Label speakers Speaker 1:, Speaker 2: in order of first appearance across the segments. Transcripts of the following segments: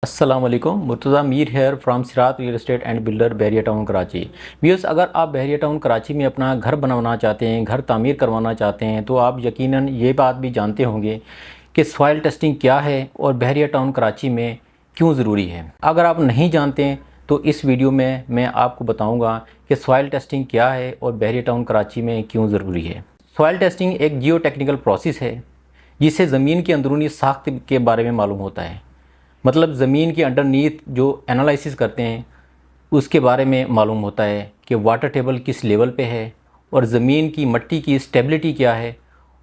Speaker 1: अस्सलाम वालेकुम। Murtaza Mir hair from सिरात real estate and builder Bahria town Karachi. Viewers, अगर आप बहरिया टाउन कराची में अपना घर बनवाना चाहते हैं, घर तामीर करवाना चाहते हैं, तो आप यकीनन ये बात भी जानते होंगे कि सॉइल टेस्टिंग क्या है और बहरिया टाउन कराची में क्यों ज़रूरी है। अगर आप नहीं जानते हैं तो इस वीडियो में मैं आपको बताऊँगा कि सॉइल टेस्टिंग क्या है और बहरिया टाउन कराची में क्यों ज़रूरी है। सॉइल टेस्टिंग एक जियो टेक्निकल प्रोसेस है जिससे ज़मीन की अंदरूनी साख्त के बारे में मालूम होता है। मतलब ज़मीन के अंडरनीथ जो एनालिसिस करते हैं उसके बारे में मालूम होता है कि वाटर टेबल किस लेवल पे है और ज़मीन की मट्टी की स्टेबिलिटी क्या है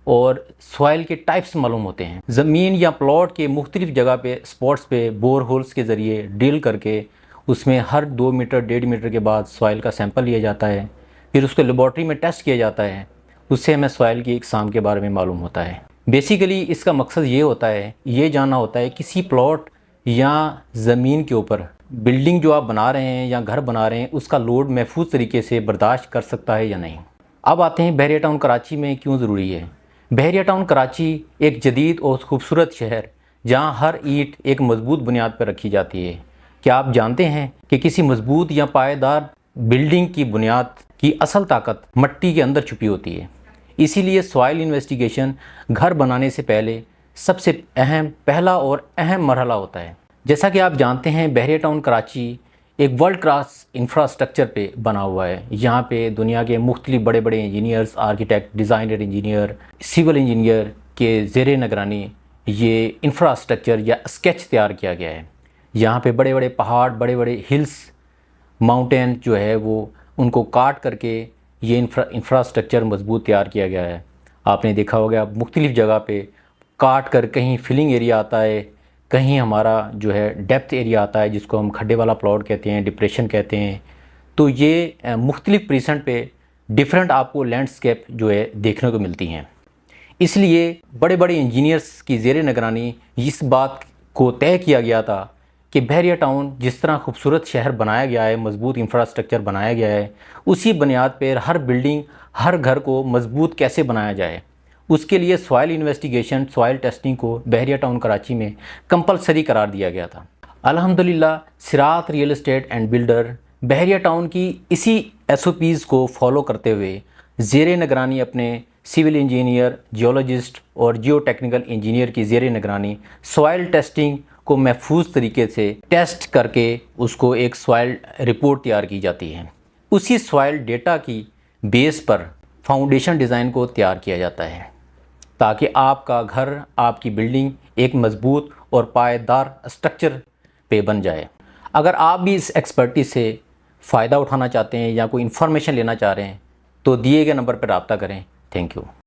Speaker 1: और सॉइल के टाइप्स मालूम होते हैं। ज़मीन या प्लॉट के मुख्तलिफ़ जगह पे स्पॉट्स पे बोर होल्स के ज़रिए ड्रिल करके उसमें हर 2 मीटर 1.5 मीटर के बाद सॉइल का सैंपल लिया जाता है, फिर उसको लेबॉर्ट्री में टेस्ट किया जाता है। उससे हमें सॉइल की इकसाम के बारे में मालूम होता है। बेसिकली इसका मकसद ये होता है, ये जानना होता है किसी प्लॉट या ज़मीन के ऊपर बिल्डिंग जो आप बना रहे हैं या घर बना रहे हैं उसका लोड महफूज तरीके से बर्दाश्त कर सकता है या नहीं। अब आते हैं बहरिया टाउन कराची में क्यों ज़रूरी है। बहरिया टाउन कराची एक जदीद और खूबसूरत शहर जहां हर ईंट एक मज़बूत बुनियाद पर रखी जाती है। क्या आप जानते हैं कि किसी मज़बूत या पायदार बिल्डिंग की बुनियाद की असल ताकत मट्टी के अंदर छुपी होती है। इसीलिए सॉइल इन्वेस्टिगेशन घर बनाने से पहले सबसे पहला और अहम मरहला होता है। जैसा कि आप जानते हैं बहरिया टाउन कराची एक वर्ल्ड क्लास इंफ्रास्ट्रक्चर पे बना हुआ है। यहाँ पे दुनिया के मुख्तलिफ बड़े बड़े engineers, architect, designer engineer, civil engineer के ज़ेरे निगरानी ये इंफ्रास्ट्रक्चर या स्केच तैयार किया गया है। यहाँ पे बड़े बड़े पहाड़, बड़े बड़े हिल्स, माउंटेन जो है वो उनको काट करके ये इंफ्रास्ट्रक्चर मजबूत तैयार किया गया है। आपने देखा होगा मुख्तलिफ़ जगह पे काट कर कहीं फिलिंग एरिया आता है, कहीं हमारा जो है डेप्थ एरिया आता है जिसको हम खड्डे वाला प्लॉट कहते हैं, डिप्रेशन कहते हैं। तो ये मुख्तलिफ़ पोजीशन पे डिफरेंट आपको लैंडस्केप जो है देखने को मिलती हैं। इसलिए बड़े बड़े इंजीनियर्स की ज़ेरे निगरानी इस बात को तय किया गया था कि बहरिया टाउन जिस तरह खूबसूरत शहर बनाया गया है, मज़बूत इंफ्रास्ट्रक्चर बनाया गया है, उसी बुनियाद पर हर बिल्डिंग, हर घर को मज़बूत कैसे बनाया जाए। उसके लिए सॉइल इन्वेस्टिगेशन, सॉइल टेस्टिंग को बहरिया टाउन कराची में कंपलसरी करार दिया गया था। अल्हम्दुलिल्लाह सिरात real estate and builder Bahria town की इसी SOPs को फॉलो करते हुए ज़ेरे निगरानी अपने सिविल इंजीनियर, जियोलॉजिस्ट और जियो टेक्निकल इंजीनियर की ज़ेरे निगरानी सॉइल टेस्टिंग को महफूज तरीके से टेस्ट करके उसको एक सॉइल रिपोर्ट तैयार की जाती है। उसी सॉइल डेटा की बेस पर फाउंडेशन डिज़ाइन को तैयार किया जाता है ताकि आपका घर, आपकी बिल्डिंग एक मज़बूत और पायदार स्ट्रक्चर पे बन जाए। अगर आप भी इस एक्सपर्टीज से फ़ायदा उठाना चाहते हैं या कोई इन्फॉर्मेशन लेना चाह रहे हैं तो दिए गए नंबर पर रब्ता करें। Thank you.